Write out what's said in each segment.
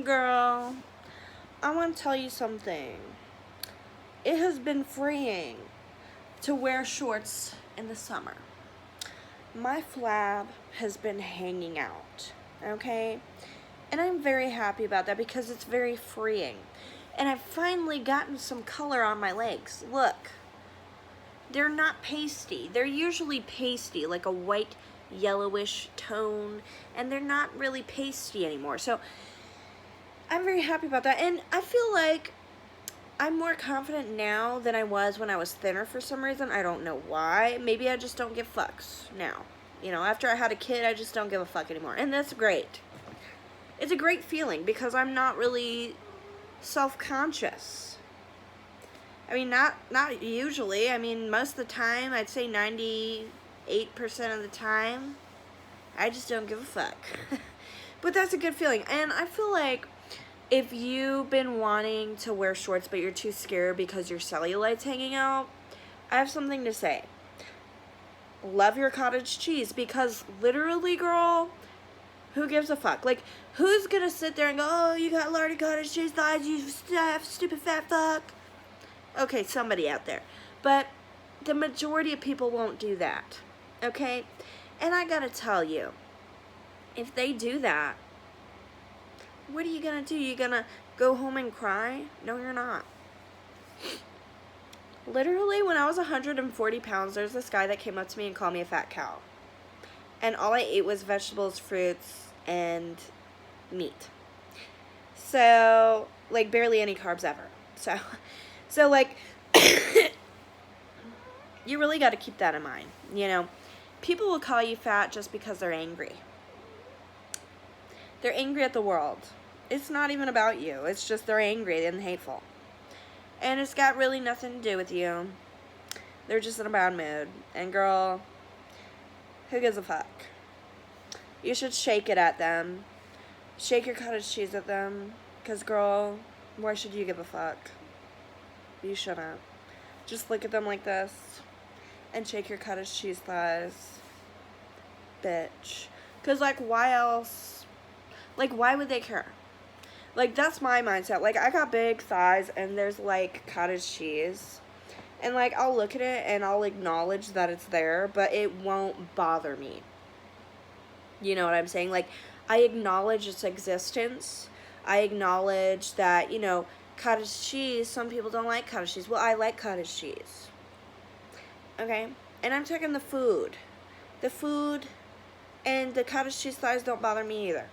Girl, I want to tell you something. It has been freeing to wear shorts in the summer. My flab has been hanging out, okay? And I'm very happy about that because it's very freeing. And I've finally gotten some color on my legs. Look, they're not pasty. They're usually pasty, like a white, yellowish tone, and they're not really pasty anymore. So I'm very happy about that. And I feel like I'm more confident now than I was when I was thinner for some reason. I don't know why. Maybe I just don't give fucks now. You know, after I had a kid, I just don't give a fuck anymore. And that's great. It's a great feeling because I'm not really self-conscious. I mean, not usually. I mean, most of the time, I'd say 98% of the time, I just don't give a fuck. But that's a good feeling. And I feel like if you've been wanting to wear shorts but you're too scared because your cellulite's hanging out, I have something to say. Love your cottage cheese because literally, girl, who gives a fuck? Like, who's gonna sit there and go, oh, you got lardy cottage cheese thighs, you stupid fat fuck? Okay, somebody out there. But the majority of people won't do that, okay? And I gotta tell you, if they do that, what are you gonna do? You gonna go home and cry? No, you're not. Literally, when I was 140 pounds, there's this guy that came up to me and called me a fat cow. And all I ate was vegetables, fruits, and meat. So, like, barely any carbs ever. So like, you really got to keep that in mind. You know, people will call you fat just because they're angry. They're angry at the world. It's not even about you. It's just they're angry and hateful. And it's got really nothing to do with you. They're just in a bad mood. And girl, who gives a fuck? You should shake it at them. Shake your cottage cheese at them. Because girl, why should you give a fuck? You shouldn't. Just look at them like this. And shake your cottage cheese thighs. Bitch. Because, like, why else? Like, why would they care? Like, that's my mindset. Like, I got big thighs, and there's, like, cottage cheese. And, like, I'll look at it, and I'll acknowledge that it's there, but it won't bother me. You know what I'm saying? Like, I acknowledge its existence. I acknowledge that, you know, cottage cheese, some people don't like cottage cheese. Well, I like cottage cheese. Okay? And I'm talking the food. The food and the cottage cheese thighs don't bother me either.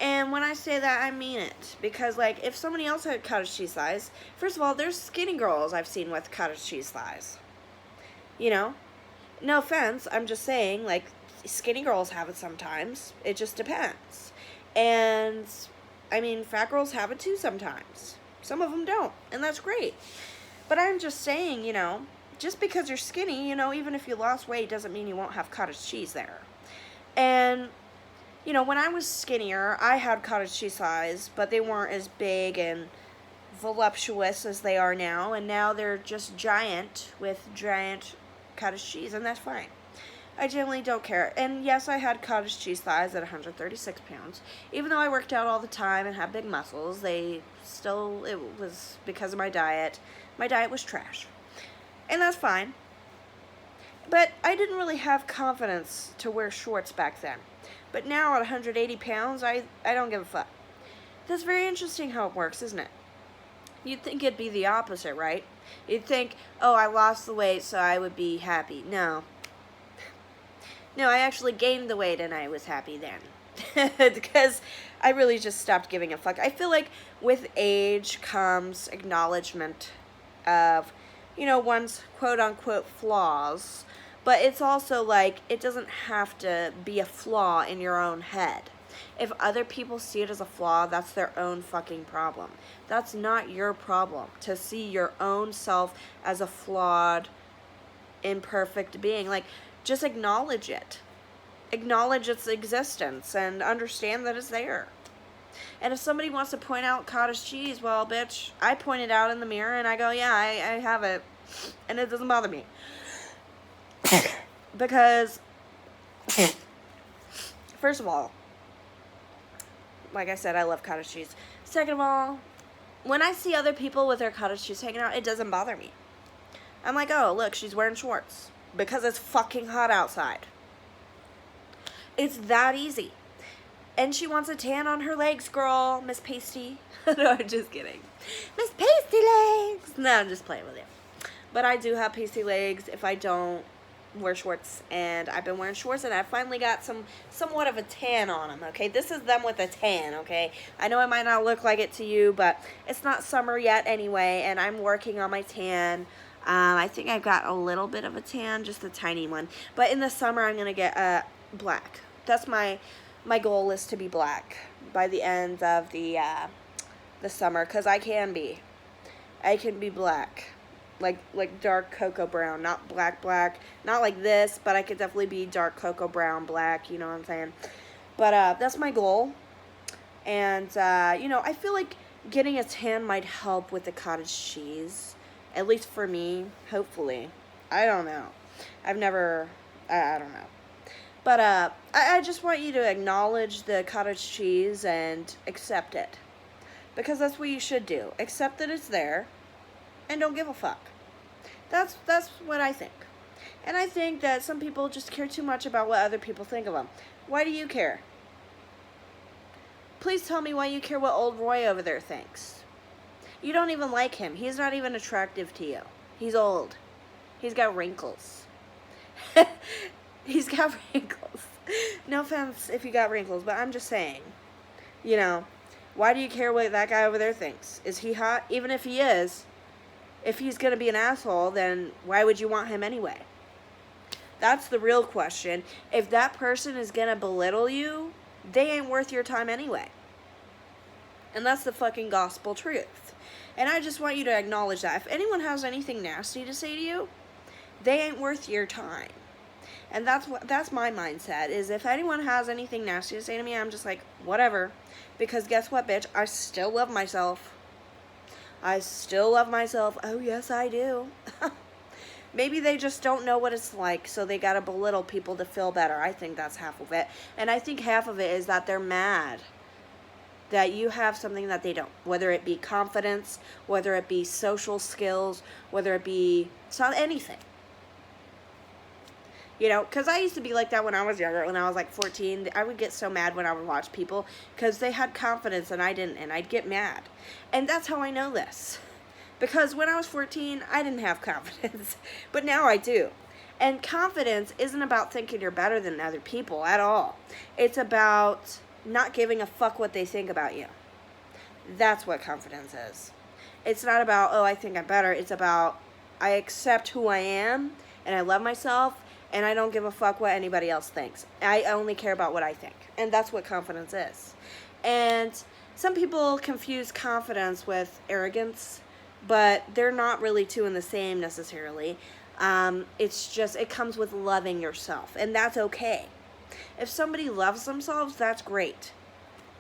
And when I say that, I mean it. Because, like, if somebody else had cottage cheese thighs, first of all, there's skinny girls I've seen with cottage cheese thighs. You know? No offense, I'm just saying, like, skinny girls have it sometimes. It just depends. And, I mean, fat girls have it too sometimes. Some of them don't. And that's great. But I'm just saying, you know, just because you're skinny, you know, even if you lost weight doesn't mean you won't have cottage cheese there. And, you know, when I was skinnier, I had cottage cheese thighs, but they weren't as big and voluptuous as they are now. And now they're just giant with giant cottage cheese, and that's fine. I generally don't care. And yes, I had cottage cheese thighs at 136 pounds. Even though I worked out all the time and had big muscles, it was because of my diet. My diet was trash. And that's fine. But I didn't really have confidence to wear shorts back then. But now at 180 pounds, I don't give a fuck. That's very interesting how it works, isn't it? You'd think it'd be the opposite, right? You'd think, oh, I lost the weight, so I would be happy. No. No, I actually gained the weight and I was happy then. Because I really just stopped giving a fuck. I feel like with age comes acknowledgement of, you know, one's quote-unquote flaws. But it's also like, it doesn't have to be a flaw in your own head. If other people see it as a flaw, that's their own fucking problem. That's not your problem to see your own self as a flawed, imperfect being. Like, just acknowledge it. Acknowledge its existence and understand that it's there. And if somebody wants to point out cottage cheese, well, bitch, I point it out in the mirror and I go, yeah, I have it. And it doesn't bother me. Because, first of all, like I said, I love cottage cheese. Second of all, when I see other people with their cottage cheese hanging out, it doesn't bother me. I'm like, oh, look, she's wearing shorts. Because it's fucking hot outside. It's that easy. And she wants a tan on her legs, girl. Miss Pasty. No, I'm just kidding. Miss Pasty legs. No, I'm just playing with you. But I do have pasty legs if I don't wear shorts. And I've been wearing shorts, and I finally got somewhat of a tan on them, okay? This is them with a tan, okay? I know it might not look like it to you, but it's not summer yet anyway, and I'm working on my tan. I think I've got a little bit of a tan, just a tiny one. But in the summer, I'm going to get black. That's my goal, is to be black by the end of the summer, because I can be black. Like dark cocoa brown, not black, not like this, but I could definitely be dark cocoa brown, black, you know what I'm saying? But that's my goal. And, you know, I feel like getting a tan might help with the cottage cheese. At least for me, hopefully. I don't know. I don't know. But I just want you to acknowledge the cottage cheese and accept it. Because that's what you should do. Accept that it's there and don't give a fuck. That's what I think. And I think that some people just care too much about what other people think of them. Why do you care? Please tell me why you care what old Roy over there thinks. You don't even like him. He's not even attractive to you. He's old. He's got wrinkles. He's got wrinkles. No offense if you got wrinkles, but I'm just saying. You know, why do you care what that guy over there thinks? Is he hot? Even if he is, if he's going to be an asshole, then why would you want him anyway? That's the real question. If that person is going to belittle you, they ain't worth your time anyway. And that's the fucking gospel truth. And I just want you to acknowledge that. If anyone has anything nasty to say to you, they ain't worth your time. And that's my mindset, is if anyone has anything nasty to say to me, I'm just like, whatever. Because guess what, bitch? I still love myself. I still love myself. Oh, yes, I do. Maybe they just don't know what it's like, so they gotta belittle people to feel better. I think that's half of it. And I think half of it is that they're mad that you have something that they don't. Whether it be confidence, whether it be social skills, whether it be anything. You know, because I used to be like that when I was younger. When I was like 14, I would get so mad when I would watch people because they had confidence and I didn't, and I'd get mad. And that's how I know this. Because when I was 14, I didn't have confidence, but now I do. And confidence isn't about thinking you're better than other people at all. It's about not giving a fuck what they think about you. That's what confidence is. It's not about, oh, I think I'm better. It's about, I accept who I am, and I love myself, and I don't give a fuck what anybody else thinks. I only care about what I think. And that's what confidence is. And some people confuse confidence with arrogance, but they're not really two in the same necessarily. It's just, it comes with loving yourself, and that's okay. If somebody loves themselves, that's great.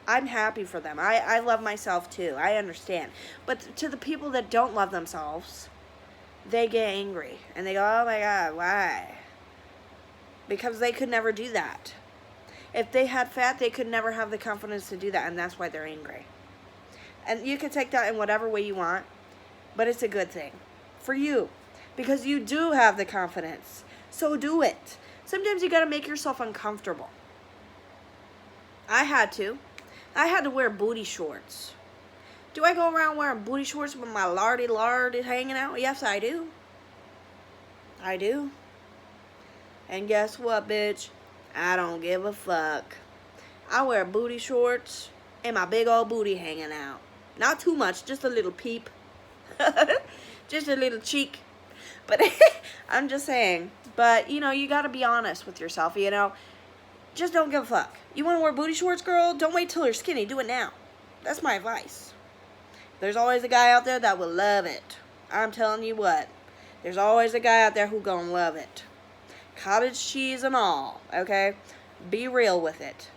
I'm happy for them. I love myself too. I understand. But to the people that don't love themselves, they get angry. And they go, oh my God, why? Because they could never do that. If they had fat, they could never have the confidence to do that. And that's why they're angry. And you can take that in whatever way you want. But it's a good thing. For you. Because you do have the confidence. So do it. Sometimes you got to make yourself uncomfortable. I had to wear booty shorts. Do I go around wearing booty shorts with my lardy hanging out? Yes, I do. I do. And guess what, bitch? I don't give a fuck. I wear booty shorts and my big old booty hanging out. Not too much, just a little peep. Just a little cheek. But I'm just saying. But, you know, you got to be honest with yourself, you know. Just don't give a fuck. You want to wear booty shorts, girl? Don't wait till you're skinny. Do it now. That's my advice. There's always a guy out there that will love it. I'm telling you what. There's always a guy out there who gonna love it. Cottage cheese and all, okay? Be real with it.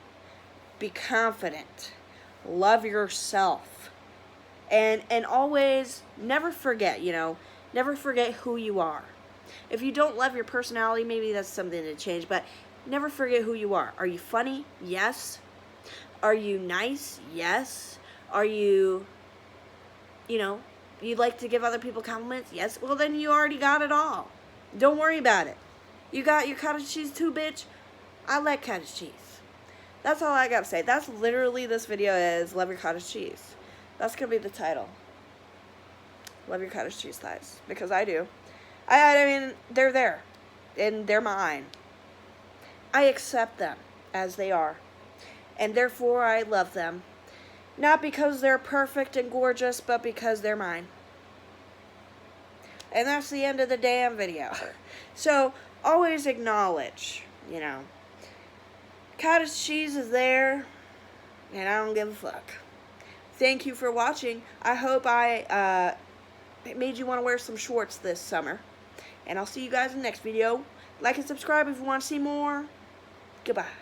Be confident. Love yourself. And always never forget, you know, never forget who you are. If you don't love your personality, maybe that's something to change, but never forget who you are. Are you funny? Yes. Are you nice? Yes. Are you, you'd like to give other people compliments? Yes. Well, then you already got it all. Don't worry about it. You got your cottage cheese too, bitch? I like cottage cheese. That's all I got to say. That's literally this video is love your cottage cheese. That's going to be the title. Love your cottage cheese thighs. Because I do. I mean, they're there. And they're mine. I accept them as they are. And therefore I love them. Not because they're perfect and gorgeous, but because they're mine. And that's the end of the damn video. So, always acknowledge, cottage cheese is there, and I don't give a fuck. Thank you for watching. I hope I made you want to wear some shorts this summer. And I'll see you guys in the next video. Like and subscribe if you want to see more. Goodbye.